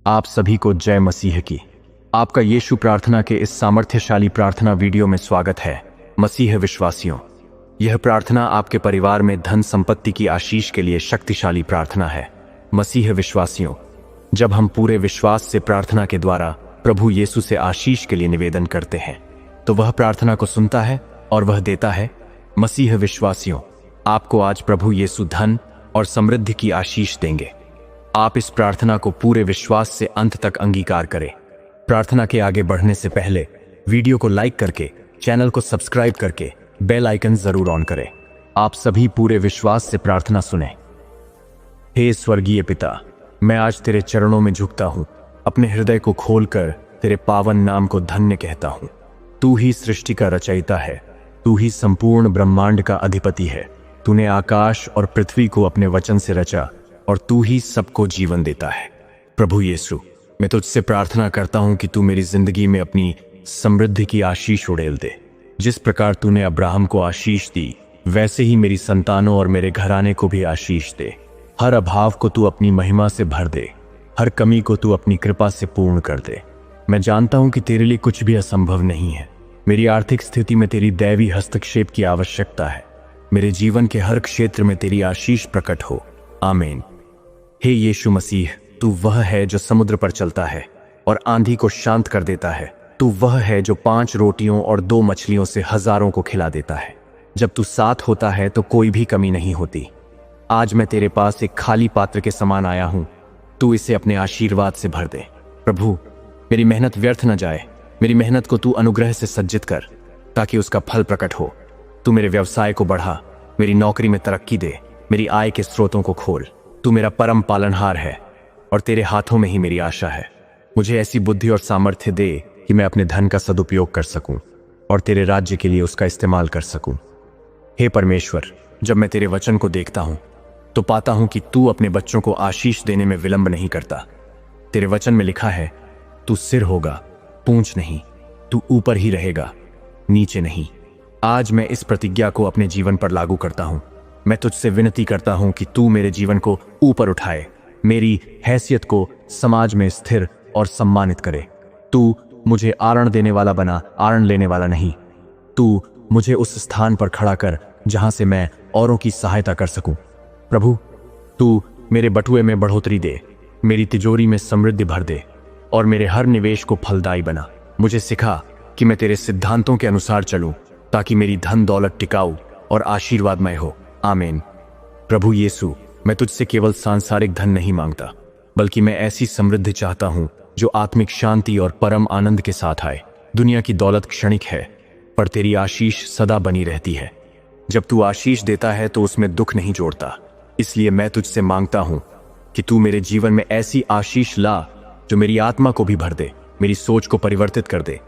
आप सभी को जय मसीह की। आपका यीशु प्रार्थना के इस सामर्थ्यशाली प्रार्थना वीडियो में स्वागत है। मसीह विश्वासियों, यह प्रार्थना आपके परिवार में धन संपत्ति की आशीष के लिए शक्तिशाली प्रार्थना है। मसीह विश्वासियों, जब हम पूरे विश्वास से प्रार्थना के द्वारा प्रभु यीशु से आशीष के लिए निवेदन करते हैं तो वह प्रार्थना को सुनता है और वह देता है। मसीह विश्वासियों, आपको आज प्रभु यीशु धन और समृद्धि की आशीष देंगे। आप इस प्रार्थना को पूरे विश्वास से अंत तक अंगीकार करें। प्रार्थना के आगे बढ़ने से पहले वीडियो को लाइक करके, चैनल को सब्सक्राइब करके बेल आइकन जरूर ऑन करें। आप सभी पूरे विश्वास से प्रार्थना सुने। हे स्वर्गीय पिता, मैं आज तेरे चरणों में झुकता हूं, अपने हृदय को खोलकर तेरे पावन नाम को धन्य कहता हूं। तू ही सृष्टि का रचयिता है, तू ही संपूर्ण ब्रह्मांड का अधिपति है। तूने आकाश और पृथ्वी को अपने वचन से रचा और तू ही सबको जीवन देता है। प्रभु यीशु, मैं तुझसे प्रार्थना करता हूं कि तू मेरी जिंदगी में अपनी समृद्धि की आशीष उड़ेल दे। जिस प्रकार तूने अब्राहम को आशीष दी, वैसे ही मेरी संतानों और मेरे घराने को भी आशीष दे। हर अभाव को तू अपनी महिमा से भर दे, हर कमी को तू अपनी कृपा से पूर्ण कर दे। मैं जानता हूं कि तेरे लिए कुछ भी असंभव नहीं है। मेरी आर्थिक स्थिति में तेरी दैवी हस्तक्षेप की आवश्यकता है। मेरे जीवन के हर क्षेत्र में तेरी आशीष प्रकट हो। आमीन। हे यीशु मसीह, तू वह है जो समुद्र पर चलता है और आंधी को शांत कर देता है। तू वह है जो 5 रोटियों और 2 मछलियों से हजारों को खिला देता है। जब तू साथ होता है तो कोई भी कमी नहीं होती। आज मैं तेरे पास एक खाली पात्र के समान आया हूं। तू इसे अपने आशीर्वाद से भर दे। प्रभु, मेरी मेहनत व्यर्थ न जाए। मेरी मेहनत को तू अनुग्रह से सज्जित कर ताकि उसका फल प्रकट हो। तू मेरे व्यवसाय को बढ़ा, मेरी नौकरी में तरक्की दे, मेरी आय के स्रोतों को खोल। तू मेरा परम पालनहार है और तेरे हाथों में ही मेरी आशा है। मुझे ऐसी बुद्धि और सामर्थ्य दे कि मैं अपने धन का सदुपयोग कर सकूं और तेरे राज्य के लिए उसका इस्तेमाल कर सकूं। हे परमेश्वर, जब मैं तेरे वचन को देखता हूं तो पाता हूं कि तू अपने बच्चों को आशीष देने में विलंब नहीं करता। तेरे वचन में लिखा है, तू सिर होगा, पूंछ नहीं। तू ऊपर ही रहेगा, नीचे नहीं। आज मैं इस प्रतिज्ञा को अपने जीवन पर लागू करता हूं। मैं तुझसे विनती करता हूं कि तू मेरे जीवन को ऊपर उठाए, मेरी हैसियत को समाज में स्थिर और सम्मानित करे। तू मुझे आरण देने वाला बना, आरण लेने वाला नहीं। तू मुझे उस स्थान पर खड़ा कर जहां से मैं औरों की सहायता कर सकूं। प्रभु, तू मेरे बटुए में बढ़ोतरी दे, मेरी तिजोरी में समृद्धि भर दे और मेरे हर निवेश को फलदायी बना। मुझे सिखा कि मैं तेरे सिद्धांतों के अनुसार चलूं ताकि मेरी धन दौलत टिकाऊ और आशीर्वादमय हो। आमीन। प्रभु यीशु, मैं तुझसे केवल सांसारिक धन नहीं मांगता, बल्कि मैं ऐसी समृद्धि चाहता हूं जो आत्मिक शांति और परम आनंद के साथ आए। दुनिया की दौलत क्षणिक है, पर तेरी आशीष सदा बनी रहती है। जब तू आशीष देता है तो उसमें दुख नहीं जोड़ता। इसलिए मैं तुझसे मांगता हूं कि तू मेरे जीवन में ऐसी आशीष ला जो मेरी आत्मा को भी भर दे, मेरी सोच को परिवर्तित कर दे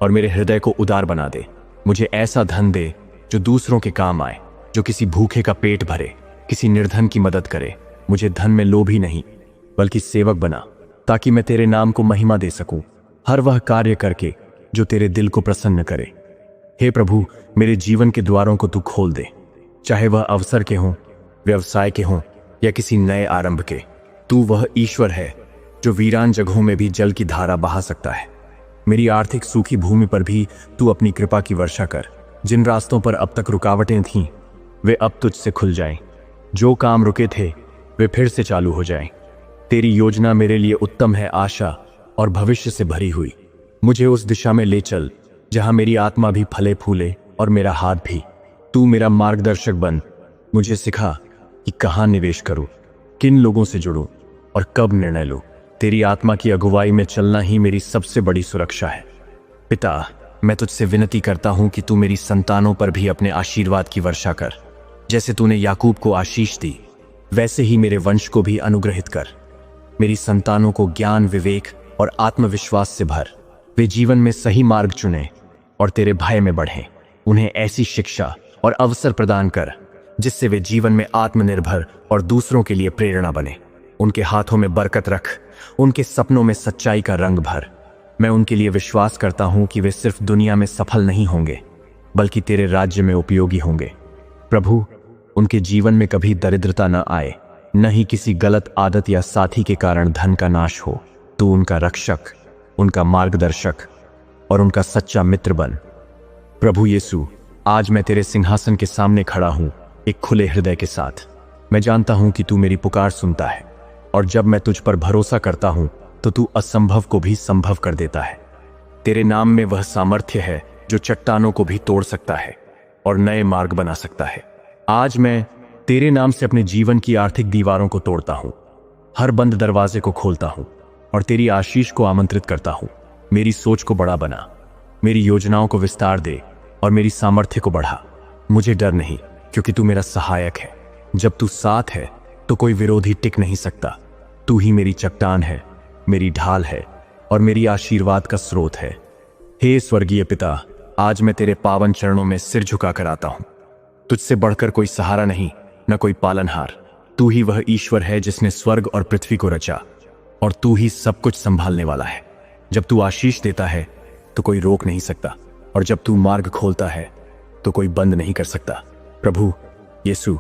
और मेरे हृदय को उदार बना दे। मुझे ऐसा धन दे जो दूसरों के काम आए, जो किसी भूखे का पेट भरे, किसी निर्धन की मदद करे। मुझे धन में लोभी नहीं, बल्कि सेवक बना, ताकि मैं तेरे नाम को महिमा दे सकूं, हर वह कार्य करके जो तेरे दिल को प्रसन्न करे। हे प्रभु, मेरे जीवन के द्वारों को तू खोल दे, चाहे वह अवसर के हों, व्यवसाय के हों या किसी नए आरंभ के। तू वह ईश्वर है जो वीरान जगहों में भी जल की धारा बहा सकता है। मेरी आर्थिक सूखी भूमि पर भी तू अपनी कृपा की वर्षा कर। जिन रास्तों पर अब तक रुकावटें थीं, वे अब तुझसे खुल जाएं। जो काम रुके थे वे फिर से चालू हो जाएं। तेरी योजना मेरे लिए उत्तम है, आशा और भविष्य से भरी हुई। मुझे उस दिशा में ले चल जहां मेरी आत्मा भी फले फूले और मेरा हाथ भी। तू मेरा मार्गदर्शक बन। मुझे सिखा कि कहां निवेश करूं, किन लोगों से जुड़ूं और कब निर्णय लूं। तेरी आत्मा की अगुवाई में चलना ही मेरी सबसे बड़ी सुरक्षा है। पिता, मैं तुझसे विनती करता हूं कि तू मेरी संतानों पर भी अपने आशीर्वाद की वर्षा कर। जैसे तूने याकूब को आशीष दी, वैसे ही मेरे वंश को भी अनुग्रहित कर। मेरी संतानों को ज्ञान, विवेक और आत्मविश्वास से भर। वे जीवन में सही मार्ग चुने और तेरे भय में बढ़ें। उन्हें ऐसी शिक्षा और अवसर प्रदान कर जिससे वे जीवन में आत्मनिर्भर और दूसरों के लिए प्रेरणा बने। उनके हाथों में बरकत रख, उनके सपनों में सच्चाई का रंग भर। मैं उनके लिए विश्वास करता हूं कि वे सिर्फ दुनिया में सफल नहीं होंगे, बल्कि तेरे राज्य में उपयोगी होंगे। प्रभु, उनके जीवन में कभी दरिद्रता न आए, न ही किसी गलत आदत या साथी के कारण धन का नाश हो। तू उनका रक्षक, उनका मार्गदर्शक और उनका सच्चा मित्र बन। प्रभु यीशु, आज मैं तेरे सिंहासन के सामने खड़ा हूं, एक खुले हृदय के साथ। मैं जानता हूं कि तू मेरी पुकार सुनता है, और जब मैं तुझ पर भरोसा करता हूं तो तू असंभव को भी संभव कर देता है। तेरे नाम में वह सामर्थ्य है जो चट्टानों को भी तोड़ सकता है और नए मार्ग बना सकता है। आज मैं तेरे नाम से अपने जीवन की आर्थिक दीवारों को तोड़ता हूं, हर बंद दरवाजे को खोलता हूं और तेरी आशीष को आमंत्रित करता हूं। मेरी सोच को बड़ा बना, मेरी योजनाओं को विस्तार दे और मेरी सामर्थ्य को बढ़ा। मुझे डर नहीं, क्योंकि तू मेरा सहायक है। जब तू साथ है तो कोई विरोधी टिक नहीं सकता। तू ही मेरी चट्टान है, मेरी ढाल है और मेरी आशीर्वाद का स्रोत है। हे स्वर्गीय पिता, आज मैं तेरे पावन चरणों में सिर झुकाकर आता हूं। तुझसे बढ़कर कोई सहारा नहीं, न कोई पालनहार। तू ही वह ईश्वर है जिसने स्वर्ग और पृथ्वी को रचा, और तू ही सब कुछ संभालने वाला है। जब तू आशीष देता है तो कोई रोक नहीं सकता, और जब तू मार्ग खोलता है तो कोई बंद नहीं कर सकता। प्रभु यीशु,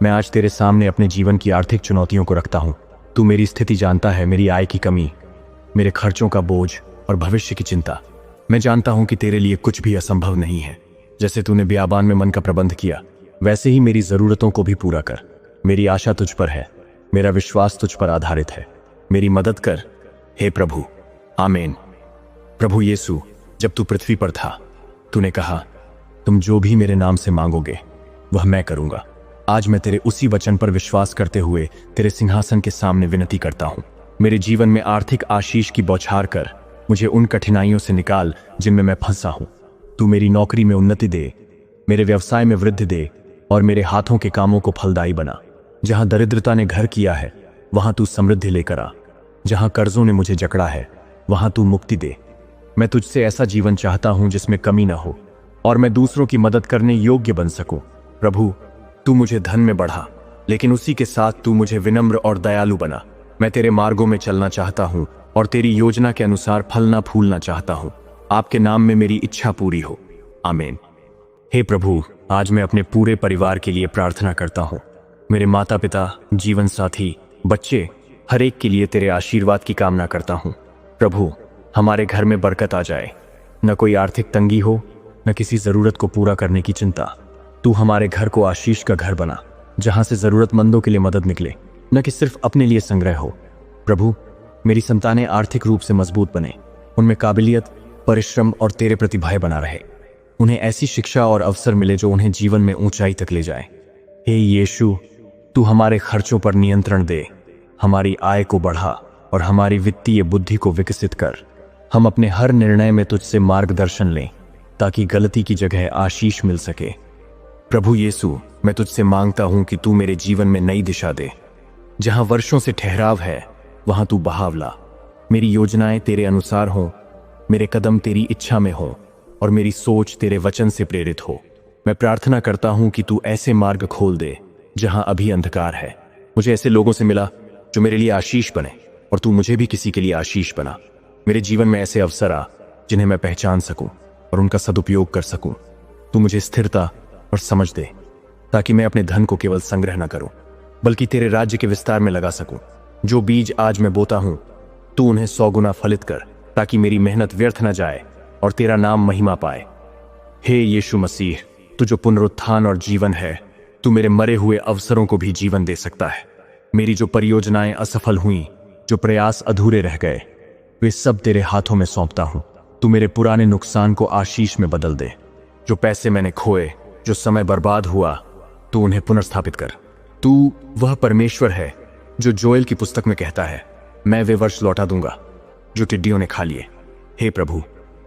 मैं आज तेरे सामने अपने जीवन की आर्थिक चुनौतियों को रखता हूं। तू मेरी स्थिति जानता है, मेरी आय की कमी, मेरे खर्चों का बोझ और भविष्य की चिंता। मैं जानता हूं कि तेरे लिए कुछ भी असंभव नहीं है। जैसे तूने बियाबान में मन का प्रबंध किया, वैसे ही मेरी जरूरतों को भी पूरा कर। मेरी आशा तुझ पर है, मेरा विश्वास तुझ पर आधारित है। मेरी मदद कर, हे प्रभु। आमीन। प्रभु यीशु, जब तू पृथ्वी पर था, तूने कहा, तुम जो भी मेरे नाम से मांगोगे वह मैं करूंगा। आज मैं तेरे उसी वचन पर विश्वास करते हुए तेरे सिंहासन के सामने विनती करता हूं। मेरे जीवन में आर्थिक आशीष की बौछार कर, मुझे उन कठिनाइयों से निकाल जिनमें मैं फंसा हूं। तू मेरी नौकरी में उन्नति दे, मेरे व्यवसाय में वृद्धि दे और मेरे हाथों के कामों को फलदायी बना। जहां दरिद्रता ने घर किया है, वहां तू समृद्धि लेकर आ। जहां कर्जों ने मुझे जकड़ा है, वहां तू मुक्ति दे। मैं तुझसे ऐसा जीवन चाहता हूं जिसमें कमी न हो, और मैं दूसरों की मदद करने योग्य बन सकूं। प्रभु, तू मुझे धन में बढ़ा, लेकिन उसी के साथ तू मुझे विनम्र और दयालु बना। मैं तेरे मार्गों में चलना चाहता हूं और तेरी योजना के अनुसार फलना फूलना चाहता हूं। आपके नाम में मेरी इच्छा पूरी हो। आमीन। हे प्रभु, आज मैं अपने पूरे परिवार के लिए प्रार्थना करता हूं। मेरे माता पिता, जीवन साथी, बच्चे, हर एक के लिए तेरे आशीर्वाद की कामना करता हूं। प्रभु, हमारे घर में बरकत आ जाए, न कोई आर्थिक तंगी हो, न किसी जरूरत को पूरा करने की चिंता। तू हमारे घर को आशीष का घर बना, जहां से जरूरतमंदों के लिए मदद निकले, न कि सिर्फ अपने लिए संग्रह हो। प्रभु, मेरी संतानें आर्थिक रूप से मजबूत बने, उनमें काबिलियत, परिश्रम और तेरे प्रति भय बना रहे। उन्हें ऐसी शिक्षा और अवसर मिले जो उन्हें जीवन में ऊंचाई तक ले जाए। हे यीशु, तू हमारे खर्चों पर नियंत्रण दे, हमारी आय को बढ़ा और हमारी वित्तीय बुद्धि को विकसित कर। हम अपने हर निर्णय में तुझसे मार्गदर्शन लें, ताकि गलती की जगह आशीष मिल सके। प्रभु यीशु, मैं तुझसे मांगता हूं कि तू मेरे जीवन में नई दिशा दे। जहां वर्षों से ठहराव है, वहां तू बहाव ला। मेरी योजनाएं तेरे अनुसार हों, मेरे कदम तेरी इच्छा में हों और मेरी सोच तेरे वचन से प्रेरित हो। मैं प्रार्थना करता हूं कि तू ऐसे मार्ग खोल दे जहां अभी अंधकार है। मुझे ऐसे लोगों से मिला जो मेरे लिए आशीष बने, और तू मुझे भी किसी के लिए आशीष बना। मेरे जीवन में ऐसे अवसर आ जिन्हें मैं पहचान सकूं और उनका सदुपयोग कर सकूं। तू मुझे स्थिरता और समझ दे, ताकि मैं अपने धन को केवल संग्रह न करूं, बल्कि तेरे राज्य के विस्तार में लगा सकूं। जो बीज आज मैं बोता हूं, तू उन्हें 100 गुना फलित कर, ताकि मेरी मेहनत व्यर्थ न जाए और तेरा नाम महिमा पाए। हे यीशु मसीह, तू जो पुनरुत्थान और जीवन है, तू मेरे मरे हुए अवसरों को भी जीवन दे सकता है। मेरी जो परियोजनाएं असफल हुई, जो प्रयास अधूरे रह गए, वे सब तेरे हाथों में सौंपता हूं। तू मेरे पुराने नुकसान को आशीष में बदल दे। जो पैसे मैंने खोए, जो समय बर्बाद हुआ, तू उन्हें पुनर्स्थापित कर। तू वह परमेश्वर है जो जोएल की पुस्तक में कहता है, मैं वे वर्ष लौटा दूंगा जो टिड्डियों ने खा लिए। हे प्रभु,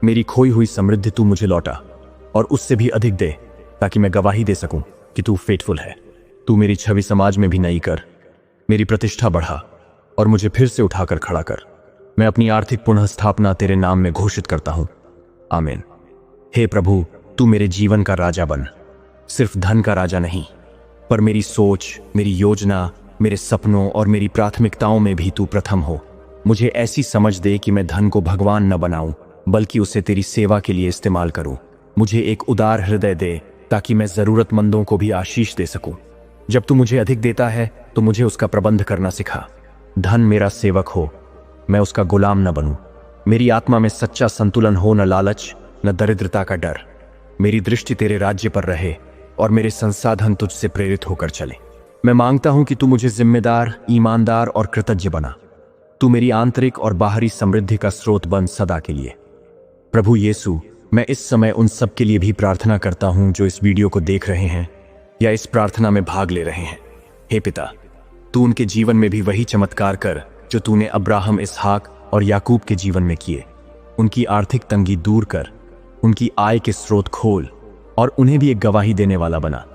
मेरी खोई हुई समृद्धि तू मुझे लौटा और उससे भी अधिक दे, ताकि मैं गवाही दे सकूं कि तू फेथफुल है। तू मेरी छवि समाज में भी नई कर, मेरी प्रतिष्ठा बढ़ा और मुझे फिर से उठाकर खड़ा कर। मैं अपनी आर्थिक पुनः स्थापना तेरे नाम में घोषित करता हूं। आमीन। हे प्रभु, तू मेरे जीवन का राजा बन, सिर्फ धन का राजा नहीं, पर मेरी सोच, मेरी योजना, मेरे सपनों और मेरी प्राथमिकताओं में भी तू प्रथम हो। मुझे ऐसी समझ दे कि मैं धन को भगवान न बनाऊं, बल्कि उसे तेरी सेवा के लिए इस्तेमाल करूं। मुझे एक उदार हृदय दे, ताकि मैं जरूरतमंदों को भी आशीष दे सकूं। जब तू मुझे अधिक देता है, तो मुझे उसका प्रबंध करना सिखा। धन मेरा सेवक हो, मैं उसका गुलाम न बनूं। मेरी आत्मा में सच्चा संतुलन हो, न लालच न दरिद्रता का डर। मेरी दृष्टि तेरे राज्य पर रहे और मेरे संसाधन तुझसे प्रेरित होकर चले। मैं मांगता हूं कि तू मुझे जिम्मेदार, ईमानदार और कृतज्ञ बना। तू मेरी आंतरिक और बाहरी समृद्धि का स्रोत बन सदा के लिए। प्रभु यीशु, मैं इस समय उन सब के लिए भी प्रार्थना करता हूं जो इस वीडियो को देख रहे हैं या इस प्रार्थना में भाग ले रहे हैं। हे पिता, तू उनके जीवन में भी वही चमत्कार कर जो तूने अब्राहम, इसहाक और याकूब के जीवन में किए। उनकी आर्थिक तंगी दूर कर, उनकी आय के स्रोत खोल और उन्हें भी एक गवाही देने वाला बना।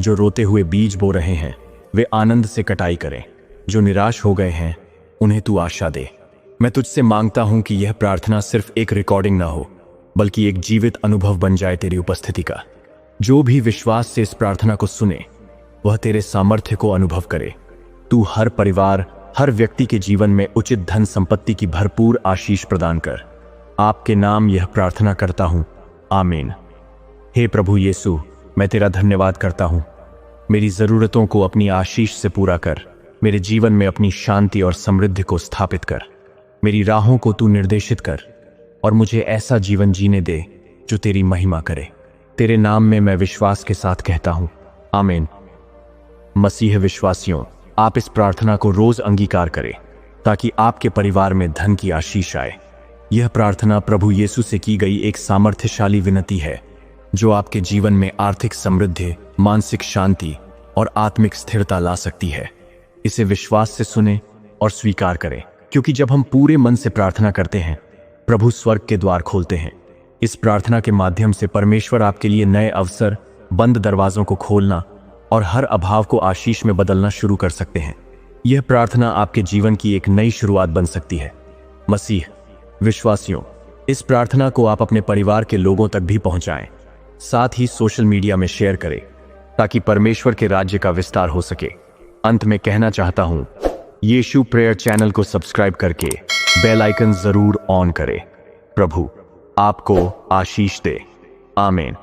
जो रोते हुए बीज बो रहे हैं वे आनंद से कटाई करें। जो निराश हो गए हैं उन्हें तू आशा दे। मैं तुझसे मांगता हूं कि यह प्रार्थना सिर्फ एक रिकॉर्डिंग ना हो, बल्कि एक जीवित अनुभव बन जाए तेरी उपस्थिति का। जो भी विश्वास से इस प्रार्थना को सुने वह तेरे सामर्थ्य को अनुभव करे। तू हर परिवार, हर व्यक्ति के जीवन में उचित धन संपत्ति की भरपूर आशीष प्रदान कर। आपके नाम यह प्रार्थना करता हूं, आमीन। हे प्रभु यीशु, मैं तेरा धन्यवाद करता हूं। मेरी जरूरतों को अपनी आशीष से पूरा कर। मेरे जीवन में अपनी शांति और समृद्धि को स्थापित कर। मेरी राहों को तू निर्देशित कर और मुझे ऐसा जीवन जीने दे जो तेरी महिमा करे। तेरे नाम में मैं विश्वास के साथ कहता हूं, आमीन। मसीह विश्वासियों, आप इस प्रार्थना को रोज अंगीकार करें ताकि आपके परिवार में धन की आशीष आए। यह प्रार्थना प्रभु यीशु से की गई एक सामर्थ्यशाली विनती है जो आपके जीवन में आर्थिक समृद्धि, मानसिक शांति और आत्मिक स्थिरता ला सकती है। इसे विश्वास से सुने और स्वीकार करें, क्योंकि जब हम पूरे मन से प्रार्थना करते हैं प्रभु स्वर्ग के द्वार खोलते हैं। इस प्रार्थना के माध्यम से परमेश्वर आपके लिए नए अवसर, बंद दरवाजों को खोलना और हर अभाव को आशीष में बदलना शुरू कर सकते हैं। यह प्रार्थना आपके जीवन की एक नई शुरुआत बन सकती है। मसीह विश्वासियों, इस प्रार्थना को आप अपने परिवार के लोगों तक भी पहुंचाएं, साथ ही सोशल मीडिया में शेयर करें ताकि परमेश्वर के राज्य का विस्तार हो सके। अंत में कहना चाहता हूं, यीशु प्रेयर चैनल को सब्सक्राइब करके बेल आइकन जरूर ऑन करें। प्रभु आपको आशीष दे, आमीन।